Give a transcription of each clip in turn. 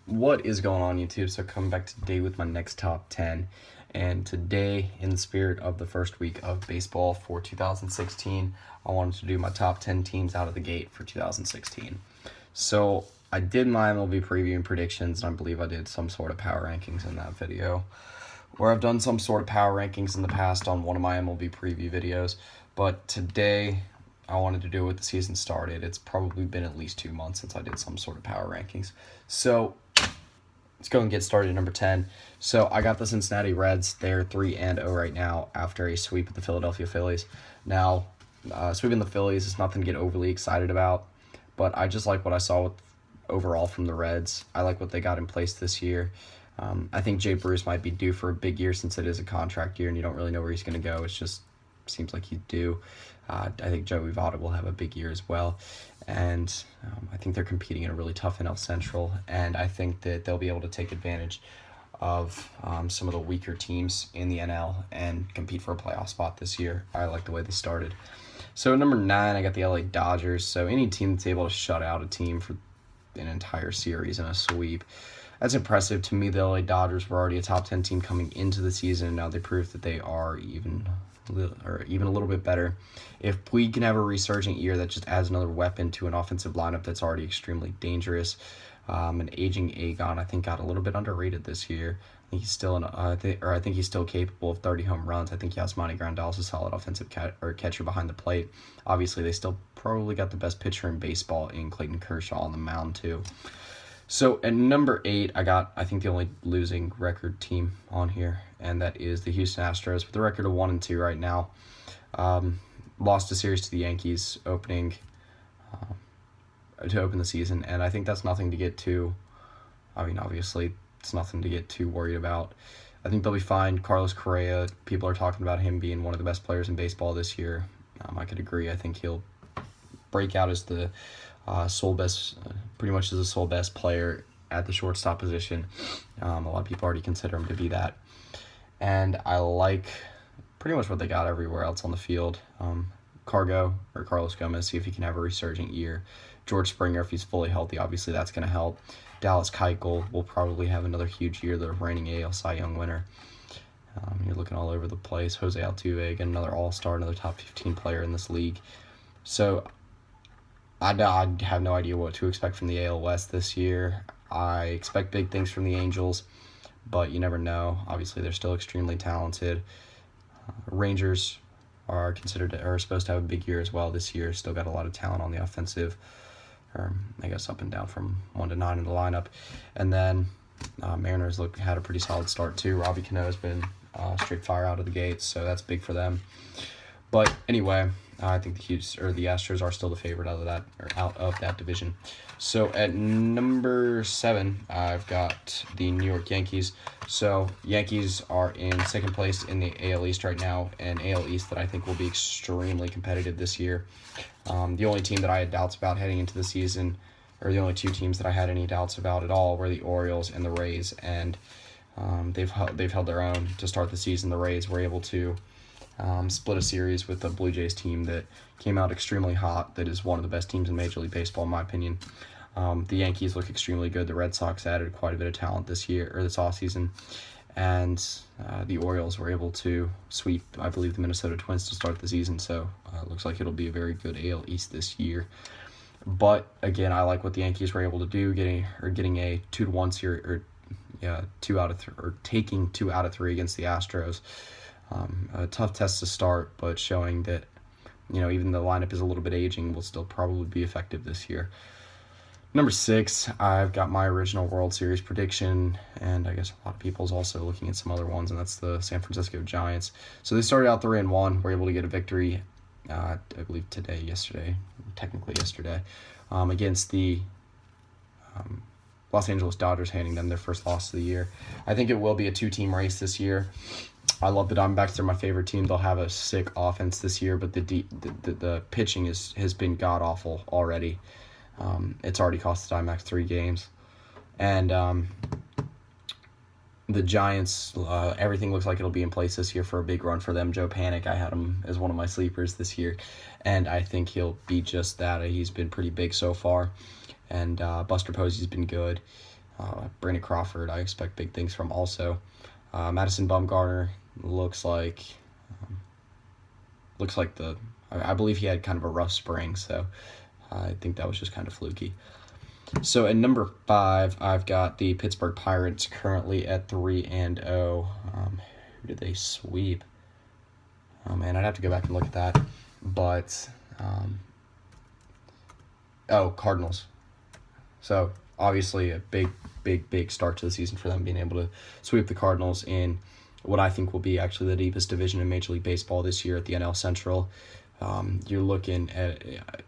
What is going on, YouTube? So coming back today with my next top 10, and today, in the spirit of the first week of baseball for 2016, I wanted to do my top 10 teams out of the gate for 2016. So I did my MLB preview and predictions, and I believe I did some sort of power rankings in that video, where I've done some sort of power rankings in the past on one of my MLB preview videos, but today I wanted to do it with the season started. It's probably been at least 2 months since I did some sort of power rankings. So let's go and get started at number 10. So I got the Cincinnati Reds. They're 3-0 right now after a sweep of the Philadelphia Phillies. Now, sweeping the Phillies is nothing to get overly excited about, but I just like what I saw overall from the Reds. I like what they got in place this year. I think Jay Bruce might be due for a big year since it is a contract year and you don't really know where he's going to go. It just seems like he's due. I think Joey Votto will have a big year as well. And I think they're competing in a really tough NL Central. And I think that they'll be able to take advantage of some of the weaker teams in the NL and compete for a playoff spot this year. I like the way they started. So at number 9, I got the LA Dodgers. So any team that's able to shut out a team for an entire series in a sweep, that's impressive. To me, the LA Dodgers were already a top 10 team coming into the season, and now they proved that they are even a little bit better. If we can have a resurgent year that just adds another weapon to an offensive lineup that's already extremely dangerous, an aging Agon, I think, got a little bit underrated this year. I think he's still I think he's still capable of 30 home runs. I think Yasmani Grandal's a solid offensive catcher behind the plate. Obviously, they still probably got the best pitcher in baseball in Clayton Kershaw on the mound too. So at number 8, I think the only losing record team on here, and that is the Houston Astros with a record of 1-2 right now. Lost a series to the Yankees to open the season, and I think that's nothing to get too. Obviously, it's nothing to get too worried about. I think they'll be fine. Carlos Correa, people are talking about him being one of the best players in baseball this year. I could agree. I think he'll break out as the pretty much as the sole best player at the shortstop position. A lot of people already consider him to be that. And I like pretty much what they got everywhere else on the field. Carlos Gomez, see if he can have a resurgent year. George Springer, if he's fully healthy, obviously that's going to help. Dallas Keuchel will probably have another huge year, the reigning AL Cy Young winner. You're looking all over the place. Jose Altuve, again, another all-star, another top 15 player in this league. So I have no idea what to expect from the AL West this year. I expect big things from the Angels, but you never know. Obviously, they're still extremely talented. Rangers are supposed to have a big year as well this year. Still got a lot of talent on the offensive, or I guess up and down from 1 to 9 in the lineup. And then Mariners had a pretty solid start too. Robbie Cano has been straight fire out of the gates, so that's big for them. But anyway, I think the Astros are still the favorite out of that division. So at number 7, I've got the New York Yankees. So Yankees are in second place in the AL East right now, an AL East that I think will be extremely competitive this year. The only team that I had doubts about heading into the season, or the only two teams that I had any doubts about at all, were the Orioles and the Rays, and they've held their own to start the season. The Rays were able to split a series with the Blue Jays team that came out extremely hot, that is one of the best teams in Major League Baseball in my opinion. The Yankees look extremely good. The Red Sox added quite a bit of talent this offseason, and the Orioles were able to sweep, I believe, the Minnesota Twins to start the season, so it looks like it'll be a very good AL East this year. But again, I like what the Yankees were able to do, getting a 2-1 series, taking 2 out of 3 against the Astros. A tough test to start, but showing that, even the lineup is a little bit aging, will still probably be effective this year. Number 6, I've got my original World Series prediction, and I guess a lot of people's also looking at some other ones, and that's the San Francisco Giants. So they started out 3-1, were able to get a victory, I believe yesterday, against the Los Angeles Dodgers, handing them their first loss of the year. I think it will be a 2-team race this year. I love the Diamondbacks. They're my favorite team. They'll have a sick offense this year, but the pitching has been god-awful already. It's already cost the Diamondbacks 3 games. And The Giants, everything looks like it'll be in place this year for a big run for them. Joe Panic, I had him as one of my sleepers this year, and I think he'll be just that. He's been pretty big so far, and Buster Posey's been good. Brandon Crawford, I expect big things from also. Madison Bumgarner looks like I believe he had kind of a rough spring, so I think that was just kind of fluky. So at number 5, I've got the Pittsburgh Pirates currently at 3-0. Who did they sweep? Oh man, I'd have to go back and look at that. But Cardinals. So obviously a big start to the season for them, being able to sweep the Cardinals in what I think will be actually the deepest division in Major League Baseball this year at the NL Central. You're looking at,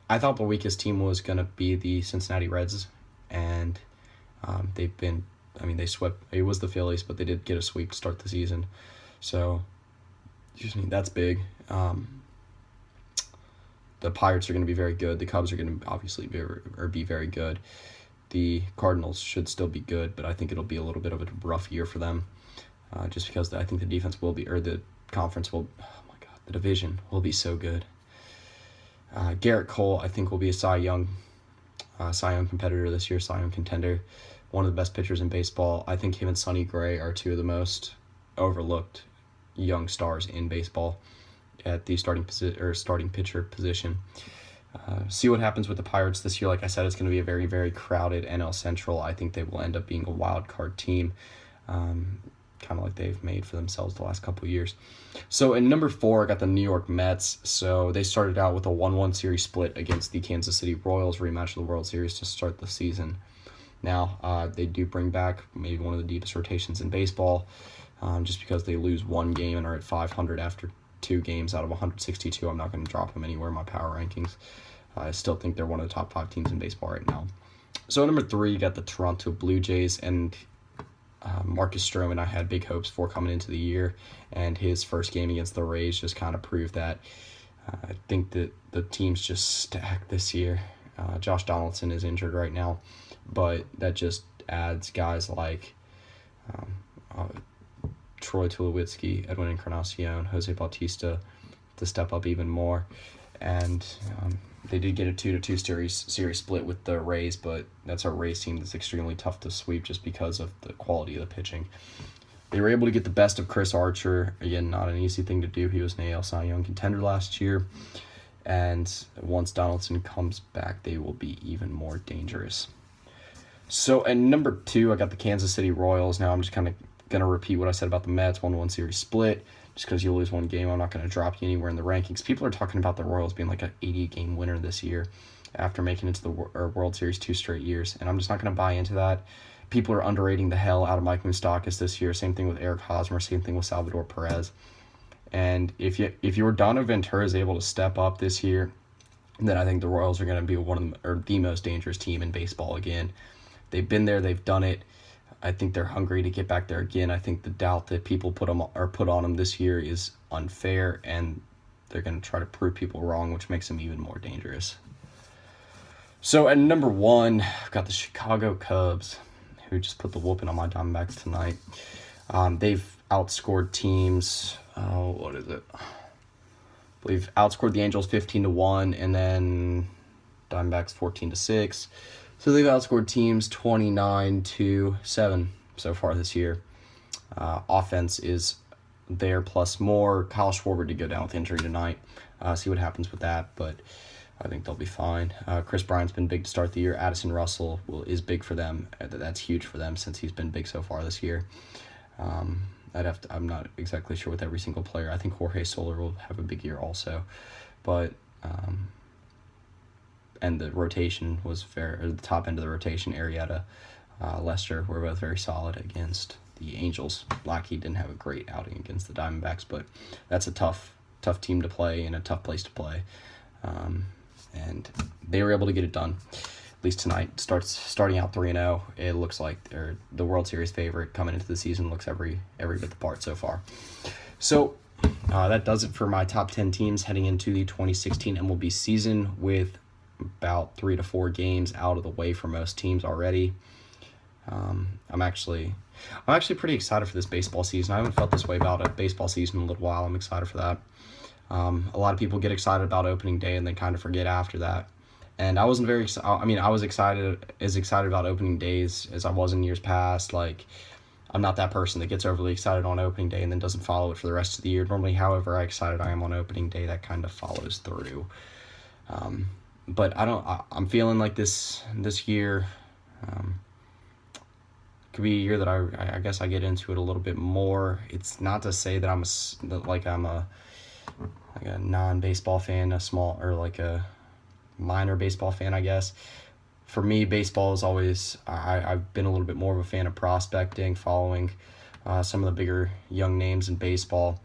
I thought the weakest team was going to be the Cincinnati Reds, and they swept, it was the Phillies, but they did get a sweep to start the season. So, that's big. The Pirates are going to be very good. The Cubs are going to obviously be very good. The Cardinals should still be good, but I think it'll be a little bit of a rough year for them, just because I think the defense will be, or the conference will, the division will be so good. Garrett Cole, I think, will be a Cy Young competitor this year, Cy Young contender, one of the best pitchers in baseball. I think him and Sonny Gray are two of the most overlooked young stars in baseball at the starting pitcher position. See what happens with the Pirates this year. Like I said, it's going to be a very, very crowded NL Central. I think they will end up being a wild card team, kind of like they've made for themselves the last couple of years. So in number 4, I got the New York Mets. So they started out with a 1-1 series split against the Kansas City Royals, rematch of the World Series to start the season. Now, they do bring back maybe one of the deepest rotations in baseball, just because they lose one game and are at 500 after 2 games out of 162. I'm not going to drop them anywhere in my power rankings. I still think they're one of the top 5 teams in baseball right now. So number 3, you got the Toronto Blue Jays, and Marcus Stroman I had big hopes for coming into the year, and his first game against the Rays just kind of proved that. I think that the team's just stacked this year. Josh Donaldson is injured right now, but that just adds guys like Troy Tulowitzki, Edwin Encarnacion, Jose Bautista to step up even more. And they did get a 2-2 series split with the Rays, but that's our Rays team that's extremely tough to sweep just because of the quality of the pitching. They were able to get the best of Chris Archer. Again, not an easy thing to do. He was an AL Cy Young contender last year. And once Donaldson comes back, they will be even more dangerous. So at number 2, I got the Kansas City Royals. Now I'm just kind of going to repeat what I said about the Mets, 1-1 series split. Just because you lose one game, I'm not going to drop you anywhere in the rankings. People are talking about the Royals being like an 80-game winner this year after making it to the World Series 2 straight years, and I'm just not going to buy into that. People are underrating the hell out of Mike Moustakas this year. Same thing with Eric Hosmer. Same thing with Salvador Perez. And if your Dono Ventura is able to step up this year, then I think the Royals are going to be the most dangerous team in baseball again. They've been there. They've done it. I think they're hungry to get back there again. I think the doubt that people put on them this year is unfair, and they're going to try to prove people wrong, which makes them even more dangerous. So at number 1, I've got the Chicago Cubs, who just put the whooping on my Diamondbacks tonight. They've outscored teams. What is it? I believe outscored the Angels 15-1, and then Diamondbacks 14-6. So they've outscored teams 29-7 so far this year. Offense is there plus more. Kyle Schwarber did go down with injury tonight. See what happens with that, but I think they'll be fine. Chris Bryant's been big to start the year. Addison Russell is big for them. That's huge for them since he's been big so far this year. I'm not exactly sure with every single player. I think Jorge Soler will have a big year also, but and the rotation was the top end of the rotation, Arrieta, Lester, were both very solid against the Angels. Lackey didn't have a great outing against the Diamondbacks, but that's a tough team to play and a tough place to play. And they were able to get it done, at least tonight. Starting out 3-0. It looks like they're the World Series favorite coming into the season. Looks every bit the part so far. So that does it for my top 10 teams heading into the 2016 MLB season, with about 3 to 4 games out of the way for most teams already. I'm actually I'm actually pretty excited for this baseball season. I haven't felt this way about a baseball season in a little while. I'm excited for that. A lot of people get excited about opening day and then kind of forget after that. And I wasn't very. I mean, I was excited about opening days as I was in years past. Like, I'm not that person that gets overly excited on opening day and then doesn't follow it for the rest of the year. Normally, however excited I am on opening day, that kind of follows through. But I'm feeling like this year could be a year that I guess I get into it a little bit more. It's not to say that I'm a non-baseball fan, a minor baseball fan, I guess. For me, baseball is always, I've been a little bit more of a fan of prospecting, following some of the bigger young names in baseball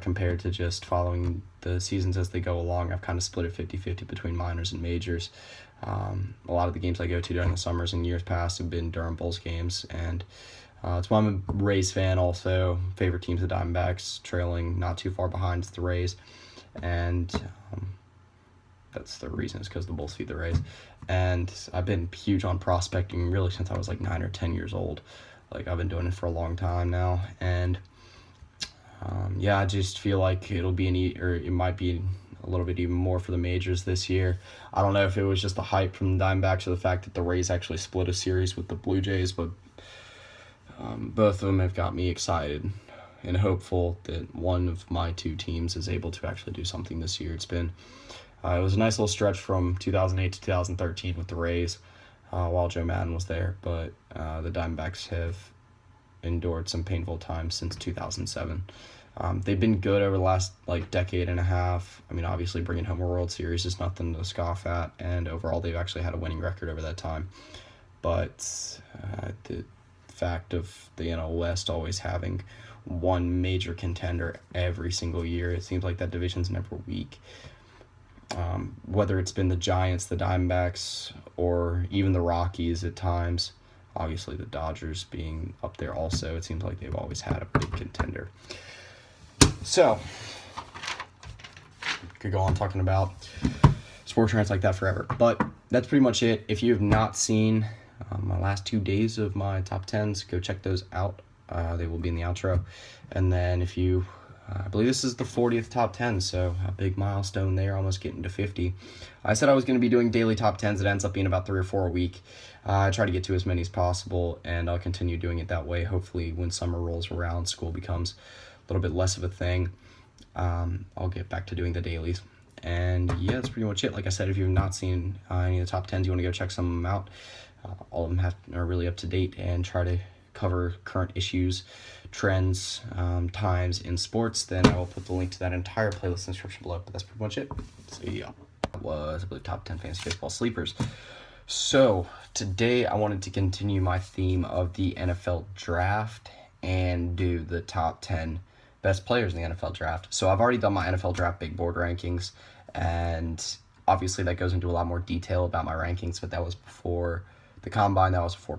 compared to just following the seasons as they go along. I've kind of split it 50-50 between minors and majors. A lot of the games I go to during the summers and years past have been Durham Bulls games, and that's why I'm a Rays fan also. Favorite team's the Diamondbacks, trailing not too far behind is the Rays, and that's the reason, is because the Bulls feed the Rays. And I've been huge on prospecting really since I was like 9 or 10 years old. Like, I've been doing it for a long time now, and I just feel like it might be a little bit even more for the majors this year. I don't know if it was just the hype from the Diamondbacks or the fact that the Rays actually split a series with the Blue Jays, but both of them have got me excited and hopeful that one of my two teams is able to actually do something this year. It was a nice little stretch from 2008 to 2013 with the Rays while Joe Madden was there, but the Diamondbacks have endured some painful times since 2007. They've been good over the last decade and a half. I mean, obviously bringing home a World Series is nothing to scoff at, and overall they've actually had a winning record over that time. But the fact of the NL West always having one major contender every single year, it seems like that division's never weak. Whether it's been the Giants, the Diamondbacks, or even the Rockies at times, obviously the Dodgers being up there also, it seems like they've always had a big contender. So, could go on talking about sports trends like that forever, but that's pretty much it. If you have not seen my last 2 days of my top 10s, go check those out. They will be in the outro. And then I believe this is the 40th top 10, so a big milestone there, almost getting to 50. I said I was going to be doing daily top 10s. It ends up being about 3 or 4 a week. I try to get to as many as possible, and I'll continue doing it that way. Hopefully, when summer rolls around, school becomes a little bit less of a thing, I'll get back to doing the dailies. And yeah, that's pretty much it. Like I said, if you've not seen any of the top 10s, you want to go check some of them out. All of them are really up to date and try to cover current issues, trends, times in sports. Then I will put the link to that entire playlist in the description below. But that's pretty much it. So yeah, that was, I believe, top 10 fantasy baseball sleepers. So today I wanted to continue my theme of the NFL draft and do the top 10 best players in the NFL draft. So I've already done my NFL draft big board rankings, and obviously that goes into a lot more detail about my rankings, but that was before the combine, that was before